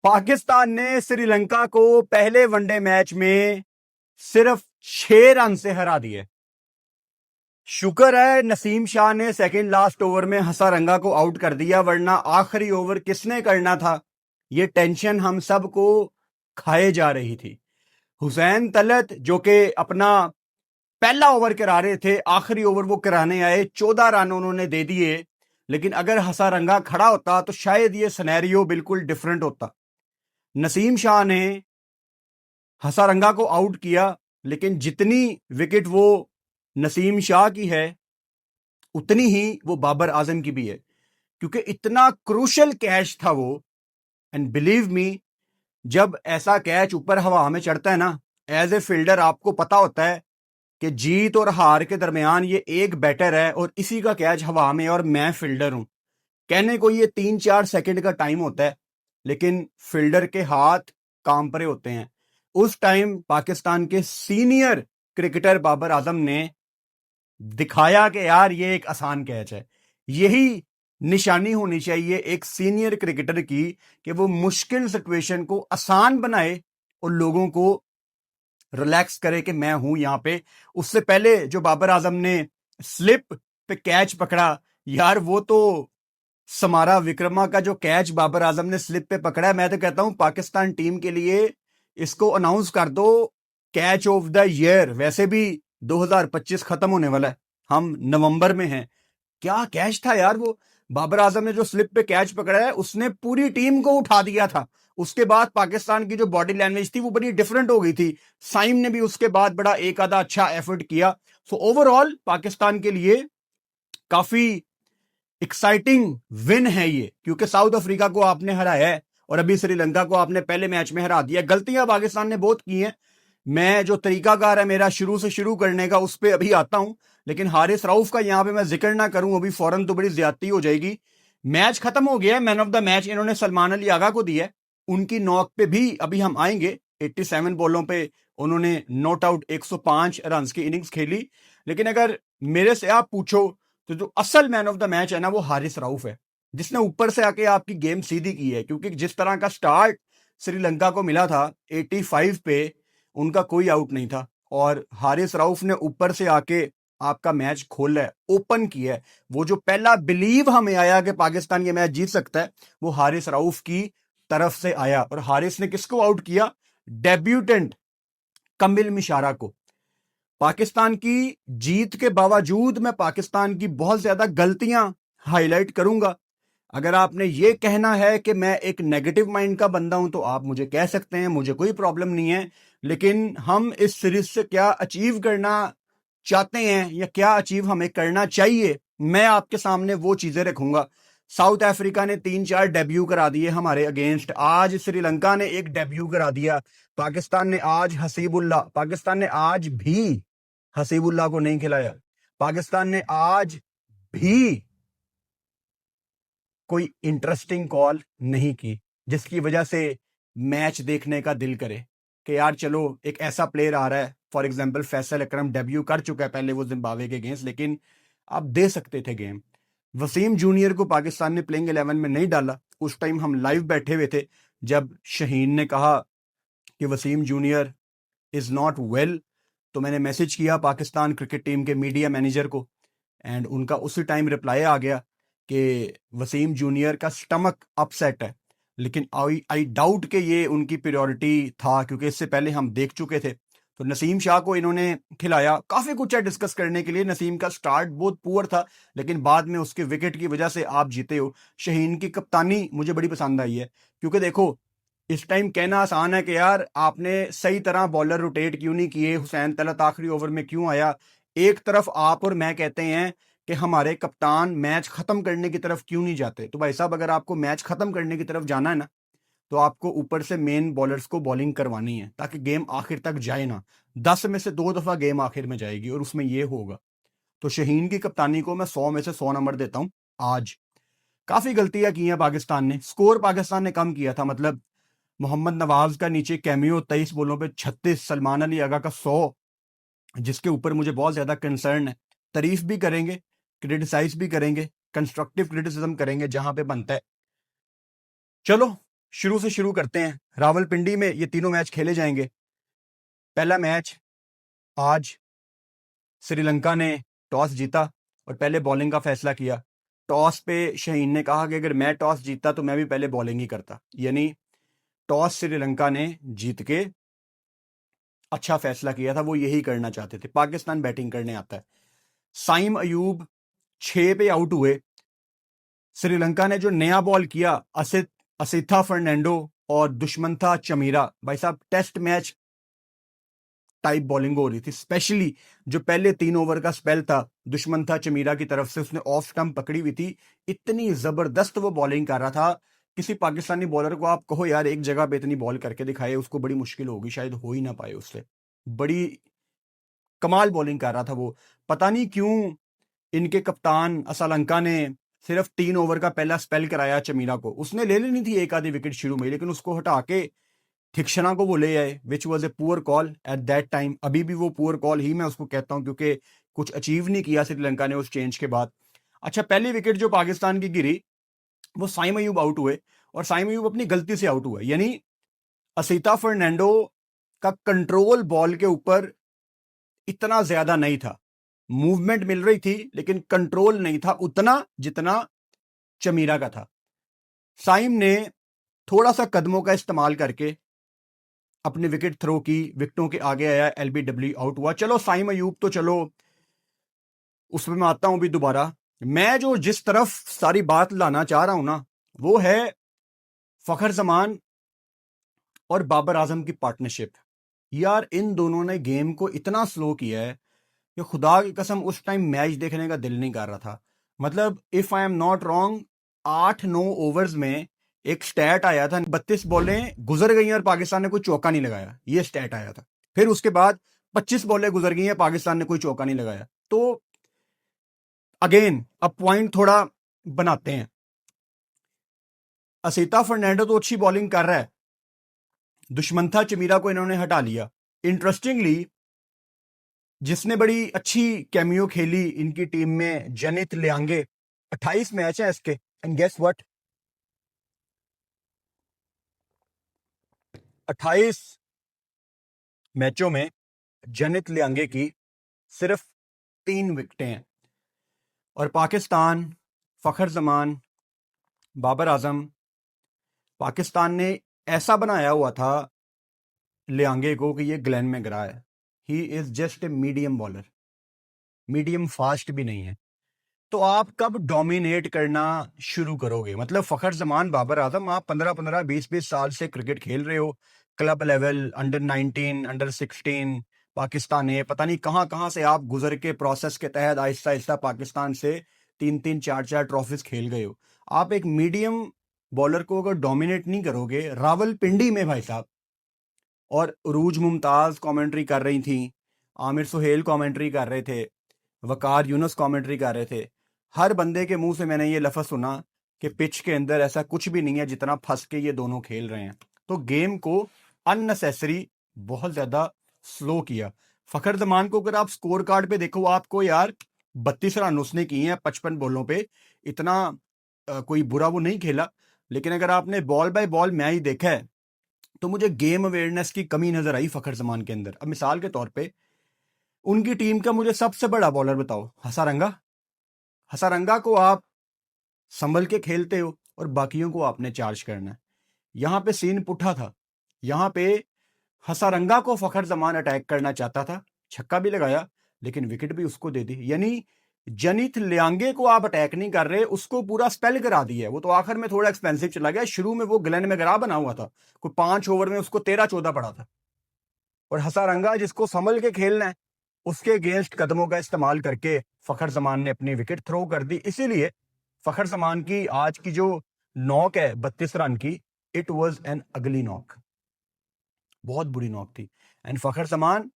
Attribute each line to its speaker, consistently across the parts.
Speaker 1: पाकिस्तान ने श्रीलंका को पहले वनडे मैच में सिर्फ 6 रन से हरा दिए। शुक्र है नसीम शाह ने सेकंड लास्ट ओवर में हसारंगा को आउट कर दिया, वरना आखिरी ओवर किसने करना था ये टेंशन हम सबको खाए जा रही थी। हुसैन तलत जो कि अपना पहला ओवर करा रहे थे, आखिरी ओवर वो कराने आए, 14 रन उन्होंने दे दिए। लेकिन अगर हसारंगा खड़ा होता तो शायद ये सिनेरियो बिल्कुल डिफरेंट होता। नसीम शाह ने हसारंगा को आउट किया, लेकिन जितनी विकेट वो नसीम शाह की है उतनी ही वो बाबर आजम की भी है, क्योंकि इतना क्रूशल कैच था वो। एंड बिलीव मी, जब ऐसा कैच ऊपर हवा में चढ़ता है ना, एज ए फील्डर आपको पता होता है कि जीत और हार के दरमियान ये एक बैटर है और इसी का कैच हवा में और मैं फील्डर हूं। कहने को ये 3-4 सेकंड का टाइम होता है, लेकिन फील्डर के हाथ कांपरे होते हैं। उस टाइम पाकिस्तान के सीनियर क्रिकेटर बाबर आजम ने दिखाया कि यार ये एक आसान कैच है। यही निशानी होनी चाहिए एक सीनियर क्रिकेटर की, कि वो मुश्किल सिचुएशन को आसान बनाए और लोगों को रिलैक्स करे कि मैं हूं यहां पे। उससे पहले जो बाबर आजम ने स्लिप पे कैच पकड़ा, यार वो तो समारा विक्रमा का जो कैच बाबर आजम ने स्लिप पे पकड़ा है, मैं तो कहता हूं पाकिस्तान टीम के लिए इसको अनाउंस कर दो कैच ऑफ द ईयर। वैसे भी 2025 खत्म होने वाला है, हम नवंबर में हैं। क्या कैच था यार वो! बाबर आजम ने जो स्लिप पे कैच पकड़ा है, उसने पूरी टीम को उठा दिया था। उसके बाद पाकिस्तान की जो बॉडी लैंग्वेज थी वो बड़ी डिफरेंट हो गई थी। साइम ने भी उसके बाद बड़ा एक आधा अच्छा एफर्ट किया। सो ओवरऑल पाकिस्तान के लिए काफी एक्साइटिंग विन है ये, क्योंकि साउथ अफ्रीका को आपने हराया है और अभी श्रीलंका को आपने पहले मैच में हरा दिया। गलतियां पाकिस्तान ने बहुत की हैं। मैं जो तरीकाकार है मेरा शुरू से शुरू करने का, उस पर अभी आता हूं। लेकिन हारिस रऊफ का यहां पे मैं जिक्र ना करूं अभी फौरन तो बड़ी ज्यादती हो जाएगी। मैच खत्म हो गया है, मैन ऑफ द मैच इन्होंने सलमान अली आगा को दिया है। उनकी नॉक पे भी अभी हम आएंगे। 87 बॉलों पे उन्होंने नॉट आउट 105 रन की इनिंग्स खेली। लेकिन अगर मेरे से आप पूछो तो जो असल मैन ऑफ द मैच है ना, वो हारिस रऊफ है, जिसने ऊपर से आके आपकी गेम सीधी की है। क्योंकि जिस तरह का स्टार्ट श्रीलंका को मिला था 85 पे, उनका कोई आउट नहीं था और हारिस रऊफ ने ऊपर से आके आपका मैच खोला है, ओपन किया है। वो जो पहला बिलीव हमें आया कि पाकिस्तान ये मैच जीत सकता है, वो हारिस रऊफ की तरफ से आया। और हारिस ने किसको आउट किया? डेब्यूटेंट कमिल मिशारा को। पाकिस्तान की जीत के बावजूद मैं पाकिस्तान की बहुत ज्यादा गलतियां हाईलाइट करूंगा। अगर आपने ये कहना है कि मैं एक नेगेटिव माइंड का बंदा हूं तो आप मुझे कह सकते हैं, मुझे कोई प्रॉब्लम नहीं है। लेकिन हम इस सीरीज से क्या अचीव करना चाहते हैं या क्या अचीव हमें करना चाहिए, मैं आपके सामने वो चीजें रखूंगा। साउथ अफ्रीका ने 3-4 डेब्यू करा दिए हमारे अगेंस्ट। आज श्रीलंका ने एक डेब्यू करा दिया। पाकिस्तान ने आज भी हसीबुल्लाह को नहीं खिलाया। पाकिस्तान ने आज भी कोई इंटरेस्टिंग कॉल नहीं की, जिसकी वजह से मैच देखने का दिल करे कि यार चलो एक ऐसा प्लेयर आ रहा है। For example Faisal Akram debut कर चुका है पहले वो जिम्बाब्वे के अगेंस्ट, लेकिन आप दे सकते थे गेम। वसीम जूनियर को पाकिस्तान ने प्लेइंग 11 में नहीं डाला। उस टाइम हम लाइव बैठे हुए थे जब शहीन ने कहा कि Wasim junior is not well, तो मैंने मैसेज किया पाकिस्तान क्रिकेट टीम के मीडिया मैनेजर को एंड उनका उसी टाइम रिप्लाई आ गया कि वसीम जूनियर का स्टमक अपसेट है। लेकिन आई डाउट कि ये उनकी प्रायोरिटी था, क्योंकि इससे पहले हम देख चुके थे। तो नसीम शाह को इन्होंने खिलाया। काफी कुछ है डिस्कस करने के लिए। नसीम का स्टार्ट बहुत पुअर था, लेकिन बाद में उसके विकेट की वजह से आप जीते हो। शहीन की कप्तानी मुझे बड़ी पसंद आई है, क्योंकि देखो इस टाइम कहना आसान है कि यार आपने सही तरह बॉलर रोटेट क्यों नहीं किए, हुसैन तलत आखिरी ओवर में क्यों आया। एक तरफ आप और मैं कहते हैं कि हमारे कप्तान मैच खत्म करने की तरफ क्यों नहीं जाते। तो भाई साहब, अगर आपको मैच खत्म करने की तरफ जाना है ना, तो आपको ऊपर से मेन बॉलर्स को बॉलिंग करवानी है, ताकि गेम आखिर तक जाए ना। 10 में से 2 दफा गेम आखिर में जाएगी और उसमें ये होगा। तो शहीन की कप्तानी को मैं 100 में से 100 नंबर देता हूं। आज काफी गलतियां की हैं पाकिस्तान ने। स्कोर पाकिस्तान ने कम किया था, मतलब मोहम्मद नवाज का नीचे कैमियो 23 बॉलों पे 36, सलमान अली आगा का 100, जिसके ऊपर मुझे बहुत ज्यादा कंसर्न है। तारीफ भी करेंगे, क्रिटिसाइज भी करेंगे, कंस्ट्रक्टिव क्रिटिसिज्म करेंगे जहां पे बनता है। चलो शुरू से शुरू करते हैं। रावलपिंडी में ये तीनों मैच खेले जाएंगे। पहला मैच आज श्रीलंका ने टॉस जीता और पहले बॉलिंग का फैसला किया। टॉस पे शहीन ने कहा कि अगर मैं टॉस जीतता तो मैं भी पहले बॉलिंग ही करता, यानी टॉस श्रीलंका ने जीत के अच्छा फैसला किया था, वो यही करना चाहते थे। पाकिस्तान बैटिंग करने आता है। साइम अयूब 6 पे आउट हुए। श्रीलंका ने जो नया बॉल किया, असिथा फर्नांडो और दुश्मन था चमीरा, भाई साहब टेस्ट मैच टाइप बॉलिंग हो रही थी। स्पेशली जो पहले 3 ओवर का स्पेल था दुश्मन था चमीरा की तरफ से, उसने ऑफ स्टंप पकड़ी हुई थी, इतनी जबरदस्त वो बॉलिंग कर रहा था। किसी पाकिस्तानी बॉलर को आप कहो यार एक जगह पे इतनी बॉल करके दिखाए, उसको बड़ी मुश्किल होगी, शायद हो ही ना पाए उससे। बड़ी कमाल बॉलिंग कर रहा था वो। पता नहीं क्यों इनके कप्तान असलंका ने सिर्फ 3 ओवर का पहला स्पेल कराया चमीरा को। उसने ले लेनी थी एक आधी विकेट शुरू में, लेकिन उसको हटा के थिक्शना को वो ले आए, which was a poor call at that time. अभी भी वो पुअर कॉल ही मैं उसको कहता हूं, क्योंकि कुछ अचीव नहीं किया श्रीलंका ने उस चेंज के बाद। अच्छा, पहली विकेट जो पाकिस्तान की गिरी वो साइम अयूब आउट हुए, और साइम अयूब अपनी गलती से आउट हुआ, यानी असिता फर्नांडो का कंट्रोल बॉल के ऊपर इतना ज्यादा नहीं था। मूवमेंट मिल रही थी लेकिन कंट्रोल नहीं था उतना जितना चमीरा का था। साइम ने थोड़ा सा कदमों का इस्तेमाल करके अपनी विकेट थ्रो की, विकेटों के आगे आया, एलबीडब्ल्यू आउट हुआ। चलो साइम अयूब तो चलो उसमें मैं आता हूं भी दोबारा। मैं जो जिस तरफ सारी बात लाना चाह रहा हूं ना, वो है फखर जमान और बाबर आजम की पार्टनरशिप। यार इन दोनों ने गेम को इतना स्लो किया है कि खुदा की कसम उस टाइम मैच देखने का दिल नहीं कर रहा था। मतलब if I am not wrong, 8-9 overs में एक स्टैट आया था, 32 बॉलें गुजर गई और पाकिस्तान ने कोई चौका नहीं लगाया, ये स्टैट आया था। फिर उसके बाद 25 बॉलें गुजर गई हैं, पाकिस्तान ने कोई चौका नहीं लगाया। तो अगेन अब पॉइंट थोड़ा बनाते हैं। असिता फर्नांडो तो अच्छी बॉलिंग कर रहा है, दुश्मंथा चमीरा को इन्होंने हटा लिया। इंटरेस्टिंगली जिसने बड़ी अच्छी कैमियो खेली इनकी टीम में, जनित लियांगे। 28 मैच है इसके, एंड गेस व्हाट, 28 मैचों में जनित लियांगे की सिर्फ 3 विकेटें हैं। और पाकिस्तान, फखर जमान, बाबर आजम, पाकिस्तान ने ऐसा बनाया हुआ था लियांगे को कि ये ग्लेन मैकग्रा है। He is just a medium bowler, medium fast भी नहीं है। तो आप कब डोमिनेट करना शुरू करोगे? मतलब फखर जमान, बाबर आजम, आप 15-15, 20-20 साल से क्रिकेट खेल रहे हो, club level, under 19, under 16, Pakistan है, पता नहीं कहां कहां से आप गुजर के प्रोसेस के तहत आहिस्ता आहिस्ता पाकिस्तान से 3-3, 4-4 ट्रॉफीज खेल गए हो। आप एक मीडियम बॉलर को अगर डोमिनेट नहीं करोगे, रावलपिंडी में भाई साहब, और उरूज मुमताज कमेंट्री कर रही थी, आमिर सुहेल कमेंट्री कर रहे थे, वकार यूनुस कमेंट्री कर रहे थे, हर बंदे के मुंह से मैंने ये लफ्ज सुना कि पिच के अंदर ऐसा कुछ भी नहीं है जितना फंस के ये दोनों खेल रहे हैं। तो गेम को अननेसेसरी बहुत ज्यादा स्लो किया। फखर जमान को अगर आप स्कोर कार्ड पे देखो, आपको यार 32 रन उसने किए हैं 55 बॉलों पे, इतना कोई बुरा वो नहीं खेला। लेकिन अगर आपने बॉल बाय बॉल मैच देखा है तो मुझे गेम अवेयरनेस की कमी नजर आई फखर जमान के अंदर। अब मिसाल के तौर पे उनकी टीम का मुझे सबसे बड़ा बॉलर बताओ, हसारंगा। हसारंगा को आप संभल के खेलते हो और बाकियों को आपने चार्ज करना है। यहां पे सीन पुठा था, यहां पे हसारंगा को फखर जमान अटैक करना चाहता था, छक्का भी लगाया लेकिन विकेट भी उसको दे दी। यानी जनित लियांगे को आप अटैक नहीं कर रहे, उसको पूरा स्पेल करा दिया है। वो तो आखिर में थोड़ा एक्सपेंसिव चला गया, शुरू में वो ग्लेन मैकग्रा बना हुआ था, कोई 5 ओवर में उसको 13-14 पड़ा था। और हसारंगा जिसको संभल के खेलना है, उसके अगेंस्ट कदमों का इस्तेमाल करके फखर जमान ने अपनी विकेट थ्रो कर दी। इसीलिए फखर जमान की आज की जो नॉक है 32 रन की, इट वाज एन अगली नॉक, बहुत बुरी नॉक थी। एंड फखर जमान,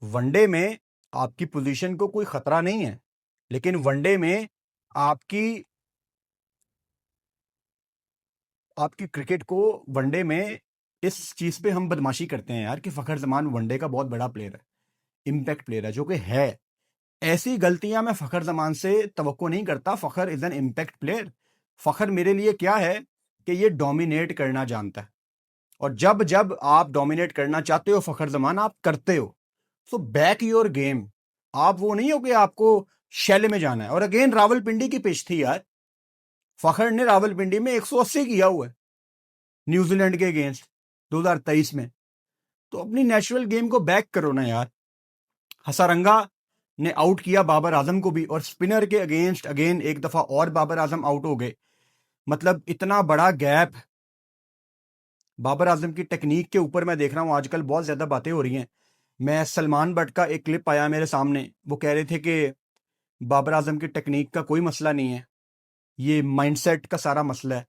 Speaker 1: वनडे में आपकी पोजीशन को कोई खतरा नहीं है, लेकिन वनडे में आपकी क्रिकेट को, वनडे में इस चीज पे हम बदमाशी करते हैं यार कि फखर जमान वनडे का बहुत बड़ा प्लेयर है, इंपैक्ट प्लेयर है, जो कि है। ऐसी गलतियां मैं फखर जमान से तवक्को नहीं करता। फखर इज एन इंपैक्ट प्लेयर। फखर मेरे लिए क्या है, कि ये डोमिनेट करना जानता है, और जब जब आप डोमिनेट करना चाहते हो फखर जमान, आप करते हो। So back your game. आप वो नहीं हो कि आपको शैल में जाना है। और अगेन रावलपिंडी की पिच थी यार, फखर ने रावलपिंडी में 180 किया हुआ है न्यूजीलैंड के अगेंस्ट 2023 में। तो अपनी नेचुरल गेम को बैक करो ना यार। हसारंगा ने आउट किया बाबर आजम को भी, और स्पिनर के अगेंस्ट अगेन एक दफा और बाबर आजम आउट हो गए। मतलब इतना बड़ा गैप बाबर आजम की टेक्निक के ऊपर। मैं देख रहा हूं आजकल बहुत ज्यादा बातें हो रही हैं। मैं सलमान बट का एक क्लिप आया मेरे सामने, वो कह रहे थे कि बाबर आजम की टेक्निक का कोई मसला नहीं है, ये माइंडसेट का सारा मसला है।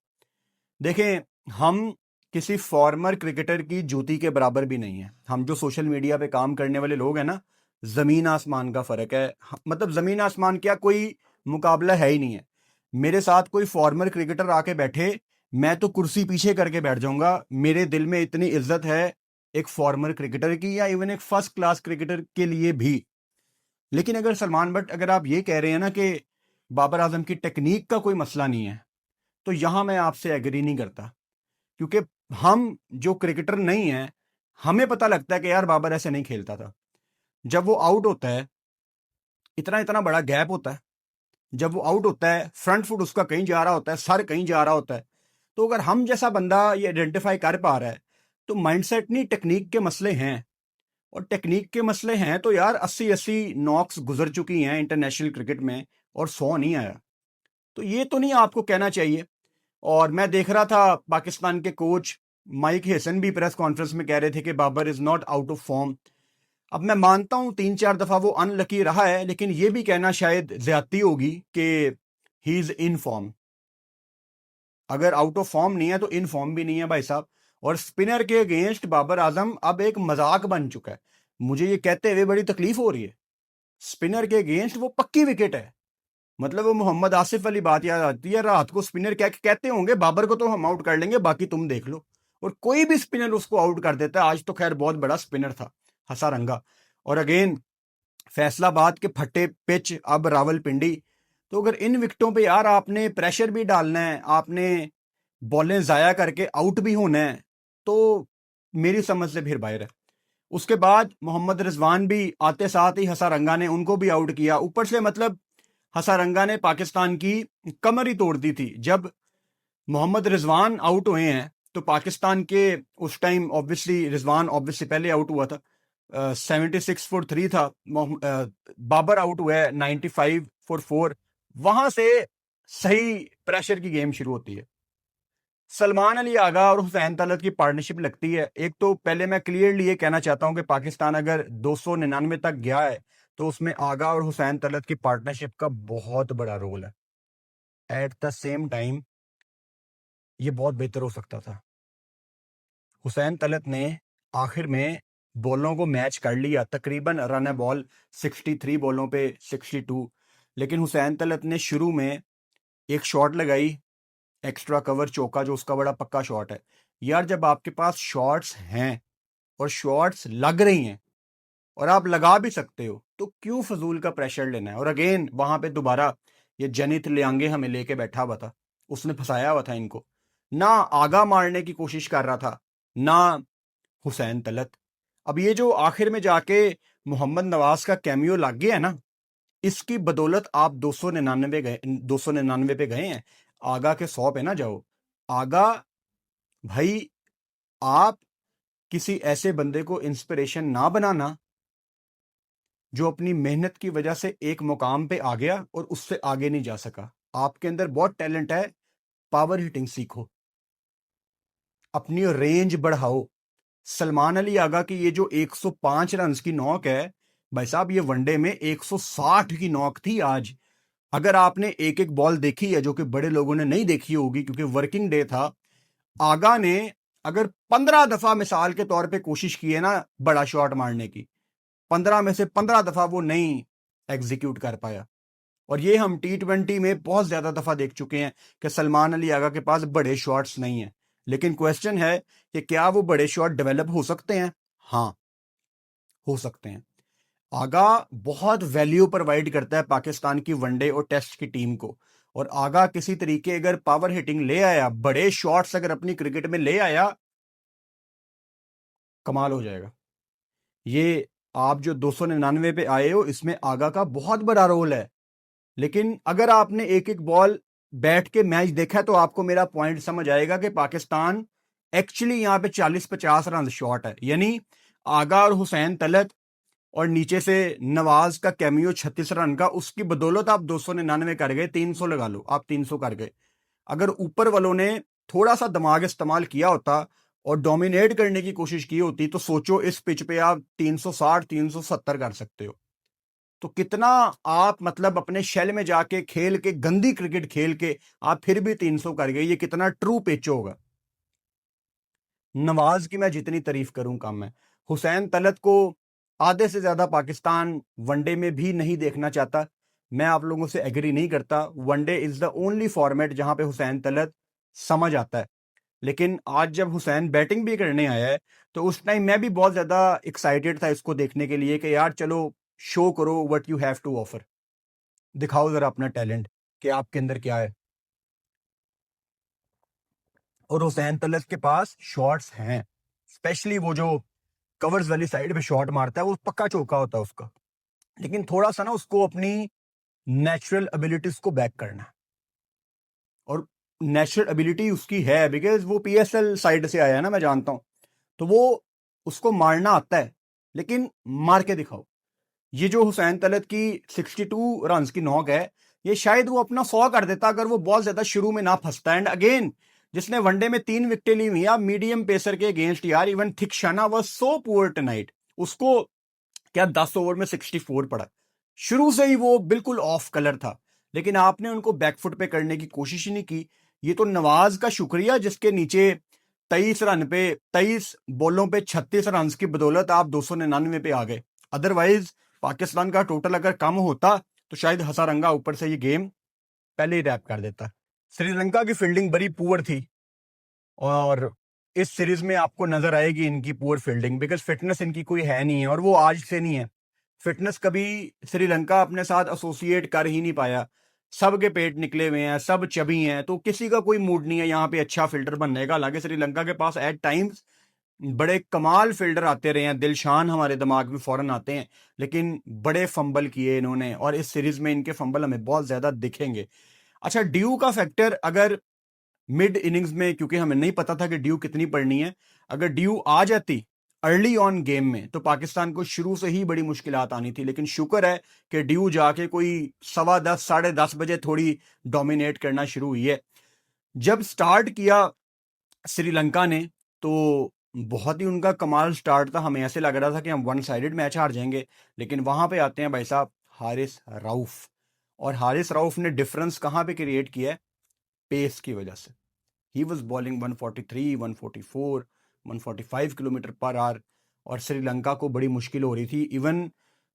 Speaker 1: देखें, हम किसी फॉर्मर क्रिकेटर की जूती के बराबर भी नहीं है। हम जो सोशल मीडिया पे काम करने वाले लोग हैं ना, जमीन आसमान का फर्क है। मतलब जमीन आसमान क्या, कोई मुकाबला है ही नहीं है। मेरे साथ कोई फॉर्मर क्रिकेटर आके बैठे, मैं तो कुर्सी पीछे करके बैठ जाऊंगा। मेरे दिल में इतनी इज्जत है एक फॉर्मर क्रिकेटर की, या इवन एक फर्स्ट क्लास क्रिकेटर के लिए भी। लेकिन अगर सलमान बट, अगर आप ये कह रहे हैं ना कि बाबर आजम की टेक्निक का कोई मसला नहीं है, तो यहां मैं आपसे एग्री नहीं करता। क्योंकि हम जो क्रिकेटर नहीं है, हमें पता लगता है कि यार बाबर ऐसे नहीं खेलता था। जब वो आउट होता है, इतना इतना बड़ा गैप होता है। जब वो आउट होता है, फ्रंट फुट उसका कहीं जा रहा होता है, सर कहीं जा रहा होता है। तो अगर हम जैसा बंदा ये आइडेंटिफाई कर पा रहा है, तो माइंडसेट नहीं, टेक्निक के मसले हैं। और टेक्निक के मसले हैं तो यार 80-80 नॉक्स गुजर चुकी हैं इंटरनेशनल क्रिकेट में, और 100 नहीं आया। तो ये तो नहीं आपको कहना चाहिए। और मैं देख रहा था पाकिस्तान के कोच माइक हेसन भी प्रेस कॉन्फ्रेंस में कह रहे थे कि Babar is not out of form. अब मैं मानता हूं 3-4 दफा वो अनलकी रहा है, लेकिन ये भी कहना शायद ज्यादती होगी कि ही इज इन फॉर्म। अगर आउट ऑफ फॉर्म नहीं है तो इन फॉर्म भी नहीं है भाई साहब। और स्पिनर के अगेंस्ट बाबर आजम अब एक मजाक बन चुका है। मुझे ये कहते हुए बड़ी तकलीफ हो रही है। स्पिनर के अगेंस्ट वो पक्की विकेट है। मतलब वो मोहम्मद आसिफ वाली बात याद आती है, रात को स्पिनर क्या कहते होंगे, बाबर को तो हम आउट कर लेंगे, बाकी तुम देख लो। और कोई भी स्पिनर उसको आउट कर देता है। आज तो खैर बहुत बड़ा स्पिनर था हसारंगा। और अगेन फैसलाबाद के फट्टे पिच, अब रावलपिंडी। तो अगर इन विकेटों पे यार आपने प्रेशर भी डालना है, आपने बॉलें जाया करके आउट भी होना है, तो मेरी समझ से फिर बाहर है। उसके बाद मोहम्मद रिजवान भी आते साथ ही हसारंगा ने उनको भी आउट किया। ऊपर से मतलब हसारंगा ने पाकिस्तान की कमर ही तोड़ दी थी। जब मोहम्मद रिजवान आउट हुए हैं तो पाकिस्तान के उस टाइम ऑब्वियसली रिजवान ऑब्वियसली पहले आउट हुआ था, 76 फॉर 3 था। बाबर आउट हुआ है 95 फॉर 4। वहां से सही प्रेशर की गेम शुरू होती है। सलमान अली आगा और हुसैन तलत की पार्टनरशिप लगती है। एक तो पहले मैं क्लियरली ये कहना चाहता हूं कि पाकिस्तान अगर 299 तक गया है, तो उसमें आगा और हुसैन तलत की पार्टनरशिप का बहुत बड़ा रोल है। एट द सेम टाइम ये बहुत बेहतर हो सकता था। हुसैन तलत ने आखिर में बॉलों को मैच कर लिया, तकरीबन रन बॉल 63 बॉलों पे 62। लेकिन हुसैन तलत ने शुरू में एक शॉट लगाई, एक्स्ट्रा कवर चौका, जो उसका बड़ा पक्का शॉट है। यार जब आपके पास शॉट्स हैं और शॉट्स लग रही हैं और आप लगा भी सकते हो, तो क्यों फजूल का प्रेशर लेना है। और अगेन वहां पे दोबारा ये जनित लियांगे हमें लेके बैठा हुआ था, उसने फंसाया हुआ था इनको। ना आगा मारने की कोशिश कर रहा था, ना हुसैन तलत। अब ये जो आखिर में जाके मोहम्मद नवाज का कैमियो लग गया है ना, इसकी बदौलत आप 299 पे गए हैं। आगा के 100 पे ना जाओ। आगा भाई, आप किसी ऐसे बंदे को इंस्पिरेशन ना बनाना जो अपनी मेहनत की वजह से एक मुकाम पे आ गया और उससे आगे नहीं जा सका। आपके अंदर बहुत टैलेंट है, पावर हिटिंग सीखो, अपनी रेंज बढ़ाओ। सलमान अली आगा की ये जो 105 रन की नॉक है, भाई साहब ये वनडे में 160 की नॉक थी आज। अगर आपने एक एक बॉल देखी है, जो कि बड़े लोगों ने नहीं देखी होगी क्योंकि वर्किंग डे था, आगा ने अगर 15 दफा मिसाल के तौर पे कोशिश की है ना बड़ा शॉट मारने की, 15 में से 15 दफा वो नहीं एग्जीक्यूट कर पाया। और ये हम T20 में बहुत ज्यादा दफा देख चुके हैं कि सलमान अली आगा के पास बड़े शॉट्स नहीं है। लेकिन क्वेश्चन है कि क्या वो बड़े शॉट डेवलप हो सकते हैं? हाँ, हो सकते हैं। आगा बहुत वैल्यू प्रोवाइड करता है पाकिस्तान की वनडे और टेस्ट की टीम को। और आगा किसी तरीके अगर पावर हिटिंग ले आया, बड़े शॉट्स अगर अपनी क्रिकेट में ले आया, कमाल हो जाएगा। ये आप जो 299 पे आए हो, इसमें आगा का बहुत बड़ा रोल है। लेकिन अगर आपने एक एक बॉल बैठ के मैच देखा तो आपको मेरा पॉइंट समझ आएगा कि पाकिस्तान एक्चुअली यहां पे 40-50 रन शॉर्ट है। यानी आगा और हुसैन तलत और नीचे से नवाज का कैमियो 36 रन का, उसकी बदौलत आप 299 कर गए, 300 लगा लो, आप 300 कर गए। अगर ऊपर वालों ने थोड़ा सा दिमाग इस्तेमाल किया होता और डोमिनेट करने की कोशिश की होती तो सोचो इस पिच पे आप 360 370 कर सकते हो। तो कितना आप मतलब अपने शेल में जाके खेल के, गंदी क्रिकेट खेल के आप फिर भी 300 कर गए, ये कितना ट्रू पिच होगा। नवाज की मैं जितनी तारीफ करूं कम है। हुसैन तलत को आधे से ज्यादा पाकिस्तान वनडे में भी नहीं देखना चाहता। मैं आप लोगों से एग्री नहीं करता, one day is the only format जहां पे हुसैन तलत समझ आता है। लेकिन आज जब हुसैन बैटिंग भी करने आया है तो उस टाइम मैं भी बहुत ज्यादा एक्साइटेड था इसको देखने के लिए कि यार चलो शो करो what you have to offer, दिखाओ जरा अपना टैलेंट कि आपके अंदर क्या है। और हुसैन तलत के पास शॉट्स हैं, स्पेशली वो जो कवर्स वाली साइड पे शॉट मारता है, वो पक्का चौका होता है उसका। लेकिन थोड़ा सा ना उसको अपनी नेचुरल एबिलिटीज को बैक करना है। और नेचुरल एबिलिटी उसकी है बिकॉज वो पीएसएल साइड से आया है ना, मैं जानता हूं। तो वो उसको मारना आता है, लेकिन मार के दिखाओ। ये जो हुसैन तलत की 62 रन की नॉक है, ये शायद वो अपना 100 कर देता अगर वो बहुत ज्यादा शुरू में ना फंसता। एंड अगेन, जिसने वनडे में 3 विकेटें ली हुई हैं मीडियम पेसर के अगेंस्ट, यार even Theekshana was so poor tonight. उसको क्या 10 ओवर में 64 पड़ा, शुरू से ही वो बिल्कुल ऑफ कलर था। लेकिन आपने उनको बैकफुट पे करने की कोशिश ही नहीं की। ये तो नवाज का शुक्रिया जिसके नीचे 23 रन पे 23 बॉलों पे 36 रन की बदौलत आप 299 पे आ गए। अदरवाइज पाकिस्तान का टोटल अगर कम होता तो शायद हसारंगा ऊपर से ये गेम पहले ही रैप कर देता। श्रीलंका की फील्डिंग बड़ी पुअर थी और इस सीरीज में आपको नजर आएगी इनकी पुअर फील्डिंग, बिकॉज फिटनेस इनकी कोई है नहीं है और वो आज से नहीं है। फिटनेस कभी श्रीलंका अपने साथ एसोसिएट कर ही नहीं पाया। सब के पेट निकले हुए हैं, सब चबी हैं, तो किसी का कोई मूड नहीं है यहाँ पे अच्छा फील्डर बनने का। हालांकि श्रीलंका के पास एट टाइम्स बड़े कमाल फील्डर आते रहे हैं, दिलशान हमारे दिमाग में फौरन आते हैं, लेकिन बड़े फंबल किए इन्होंने और इस सीरीज में इनके फंबल हमें बहुत ज्यादा दिखेंगे। अच्छा, ड्यू का फैक्टर अगर मिड इनिंग्स में, क्योंकि हमें नहीं पता था कि ड्यू कितनी पड़नी है, अगर ड्यू आ जाती अर्ली ऑन गेम में तो पाकिस्तान को शुरू से ही बड़ी मुश्किलात आनी थी। लेकिन शुक्र है कि ड्यू जाके कोई 10:15 10:30 बजे थोड़ी डोमिनेट करना शुरू हुई है। जब स्टार्ट किया श्रीलंका ने तो बहुत ही उनका कमाल स्टार्ट था, हमें ऐसे लग रहा था कि हम वन साइडेड मैच हार जाएंगे। लेकिन वहां पे आते हैं भाई साहब हारिस रऊफ, और हारिस रऊफ ने डिफरेंस कहां पे क्रिएट किया है? पेस की वजह से। He was bowling 143, 144, 145 kilometre per hour और श्रीलंका को बड़ी मुश्किल हो रही थी। इवन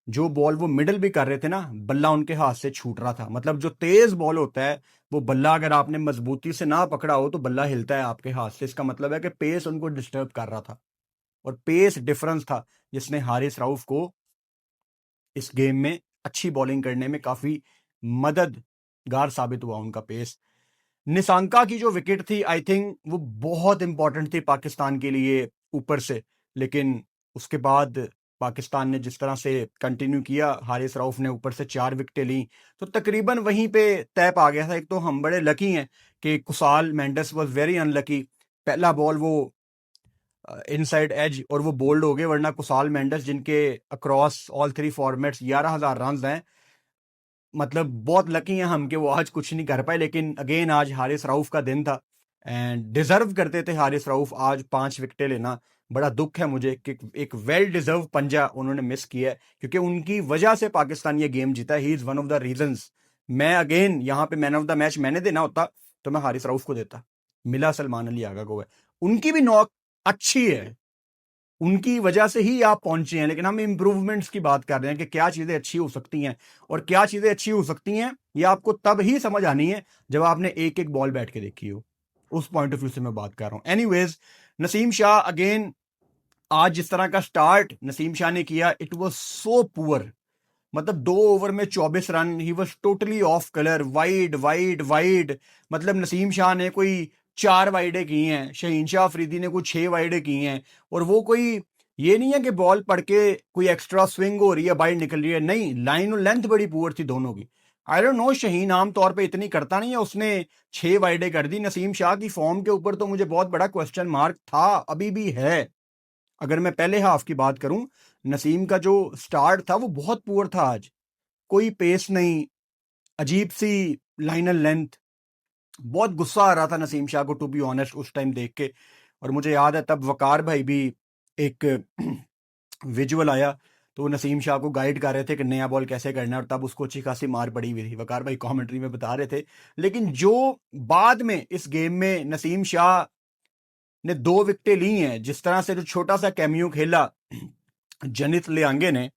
Speaker 1: जो बॉल वो मिडल भी कर रहे थे ना, बल्ला उनके हाथ से छूट रहा था। मतलब जो तेज बॉल होता है वो बल्ला अगर आपने मजबूती से ना पकड़ा हो तो बल्ला हिलता है आपके हाथ से। इसका मतलब है कि पेस उनको डिस्टर्ब कर रहा था और पेस डिफरेंस था जिसने हारिस रऊफ को इस गेम में अच्छी बॉलिंग करने में काफी मददगार साबित हुआ। उनका पेस, निशांका की जो विकेट थी आई थिंक वो बहुत इंपॉर्टेंट थी पाकिस्तान के लिए ऊपर से। लेकिन उसके बाद पाकिस्तान ने जिस तरह से कंटिन्यू किया, हारिस रऊफ ने ऊपर से 4 विकेटें ली, तो तकरीबन वहीं पे तय आ गया था। एक तो हम बड़े लकी हैं कि Kusal Mendis was very unlucky, पहला बॉल वो इनसाइड एज और वो बोल्ड हो गए, वरना कुसाल मेंडिस जिनके अक्रॉस ऑल 3 फॉर्मेट्स 11,000 रन हैं, मतलब बहुत लकी हैं हम कि वो आज कुछ नहीं कर पाए। लेकिन अगेन आज हारिस रऊफ का दिन था एंड डिजर्व करते थे हारिस रऊफ आज 5 विकेटें लेना। बड़ा दुख है मुझे कि एक वेल डिजर्व पंजा उन्होंने मिस किया है, क्योंकि उनकी वजह से पाकिस्तान ये गेम जीता। He is one of the reasons. मैं अगेन यहाँ पे मैन ऑफ द मैच मैंने देना होता तो मैं हारिस रऊफ को देता, मिला सलमान अली आगा को है। उनकी भी नॉक अच्छी है, उनकी वजह से ही आप पहुंचे हैं। लेकिन हम इंप्रूवमेंट्स की बात कर रहे हैं कि क्या चीजें अच्छी हो सकती हैं, और क्या चीजें अच्छी हो सकती हैं ये आपको तब ही समझ आनी है जब आपने एक एक बॉल बैठ के देखी हो। उस पॉइंट ऑफ व्यू से मैं बात कर रहा हूं। एनीवेज, नसीम शाह अगेन, आज जिस तरह का स्टार्ट नसीम शाह ने किया, इट वाज सो पुअर। मतलब 2 ओवर में 24 run, he was totally off colour, wide wide wide. मतलब नसीम शाह ने कोई 4 वाइडे की हैं, शहीन शाह अफरीदी ने कोई 6 वाइडे की हैं, और वो कोई ये नहीं है कि बॉल पड़ के कोई एक्स्ट्रा स्विंग हो रही है, बाइट निकल रही है, नहीं, लाइन और लेंथ बड़ी पुअर थी दोनों की। आई डोंट नो, शहीन आमतौर पे इतनी करता नहीं है, उसने 6 वाइडे कर दी। नसीम शाह की फॉर्म के ऊपर तो मुझे बहुत बड़ा क्वेश्चन मार्क था, अभी भी है। अगर मैं पहले हाफ की बात करूं, नसीम का जो स्टार्ट था वो बहुत पुअर था आज, कोई पेस नहीं, अजीब सी लाइनर लेंथ। बहुत गुस्सा आ रहा था नसीम शाह को, टू बी ऑनेस्ट, उस टाइम देख के। और मुझे याद है तब वकार भाई भी एक विजुअल आया, तो वो नसीम शाह को गाइड कर रहे थे कि नया बॉल कैसे करना है, और तब उसको अच्छी खासी मार पड़ी हुई थी, वकार भाई कमेंट्री में बता रहे थे। लेकिन जो बाद में इस गेम में नसीम शाह ने 2 विकेटें ली हैं, जिस तरह से जो छोटा सा कैमियो खेला जनित लियांगे ने,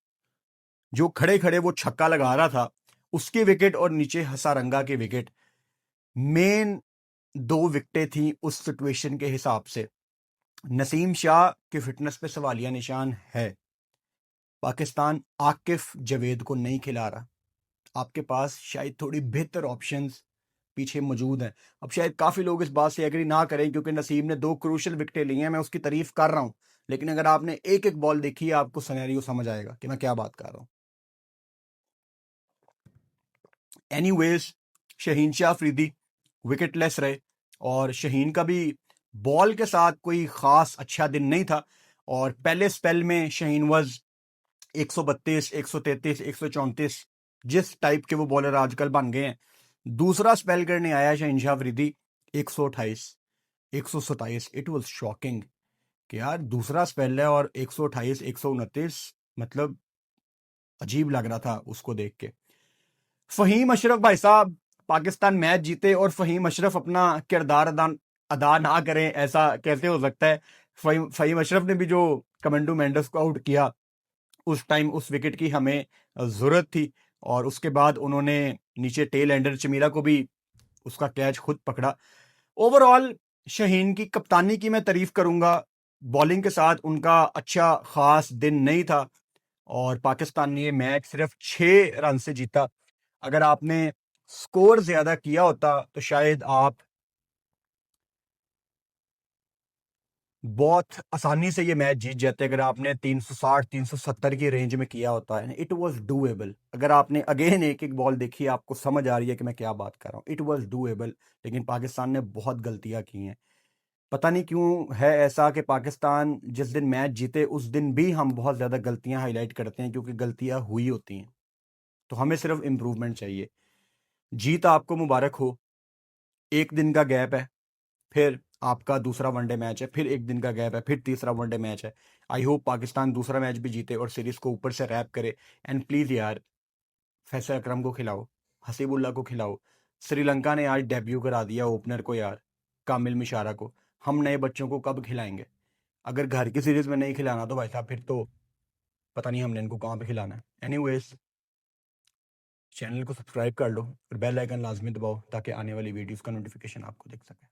Speaker 1: जो खड़े खड़े वो छक्का लगा रहा था, उसकी विकेट और नीचे हसारंगा की विकेट, मेन 2 विकेटें थी उस सिचुएशन के हिसाब से। नसीम शाह की फिटनेस पे सवालिया निशान है। पाकिस्तान आकिफ जवेद को नहीं खिला रहा, आपके पास शायद थोड़ी बेहतर ऑप्शंस पीछे मौजूद हैं। अब शायद काफ़ी लोग इस बात से एग्री ना करें, क्योंकि नसीम ने 2 क्रूशल विकेटें ली हैं, मैं उसकी तारीफ कर रहा हूं, लेकिन अगर आपने एक एक बॉल देखी है, आपको सिनेरियो समझ आएगा कि मैं क्या बात कर रहा हूं। एनीवेज, शहीन शाह अफरीदी विकेटलेस रहे, और शहीन का भी बॉल के साथ कोई खास अच्छा दिन नहीं था। और पहले स्पेल में शहीन वॉज 132, 133, 134, जिस टाइप के वो बॉलर आजकल बन गए हैं। दूसरा स्पेल करने आया Shaheen Shah Afridi 128, 127। It was shocking कि यार दूसरा स्पेल है और 128, 129, मतलब अजीब लग रहा था उसको देख के। फहीम अशरफ भाई साहब, पाकिस्तान मैच जीते और फहीम अशरफ अपना किरदार अदा ना करें, ऐसा कैसे हो सकता है। फहीम अशरफ ने भी जो कमेंडो मेंडस को आउट किया, उस टाइम उस विकेट की हमें जरूरत थी, और उसके बाद उन्होंने नीचे टेल एंडर चमीरा को भी उसका कैच खुद पकड़ा। ओवरऑल शहीन की कप्तानी की मैं तारीफ करूंगा, बॉलिंग के साथ उनका अच्छा खास दिन नहीं था, और पाकिस्तान ने ये मैच सिर्फ 6 रन से जीता। अगर आपने स्कोर ज्यादा किया होता तो शायद आप बहुत आसानी से ये मैच जीत जाते, अगर आपने 360 370 की रेंज में किया होता है। It was doable. अगर आपने अगेन एक एक बॉल देखी, आपको समझ आ रही है कि मैं क्या बात कर रहा हूँ। इट वाज डूएबल, लेकिन पाकिस्तान ने बहुत गलतियां की हैं। पता नहीं क्यों है ऐसा कि पाकिस्तान जिस दिन मैच जीते उस दिन भी हम बहुत ज़्यादा गलतियां हाईलाइट करते हैं, क्योंकि गलतियां हुई होती हैं। तो हमें सिर्फ इम्प्रूवमेंट चाहिए। जीत आपको मुबारक हो। एक दिन का गैप है, फिर आपका दूसरा वनडे मैच है, फिर एक दिन का गैप है, फिर तीसरा वनडे मैच है। आई होप पाकिस्तान दूसरा मैच भी जीते और सीरीज को ऊपर से रैप करे। एंड प्लीज़ यार, फैसल अकरम को खिलाओ, हसीबुल्ला को खिलाओ। श्रीलंका ने आज डेब्यू करा दिया ओपनर को यार, कामिल मिशारा को। हम नए बच्चों को कब खिलाएंगे? अगर घर की सीरीज में नहीं खिलाना तो भाई साहब फिर तो पता नहीं हमने इनको कहाँ पे खिलाना है। एनीवेज, चैनल को सब्सक्राइब कर लो और बेल आइकन लाजमी दबाओ, ताकि आने वाली वीडियोस का नोटिफिकेशन आपको दिख सके।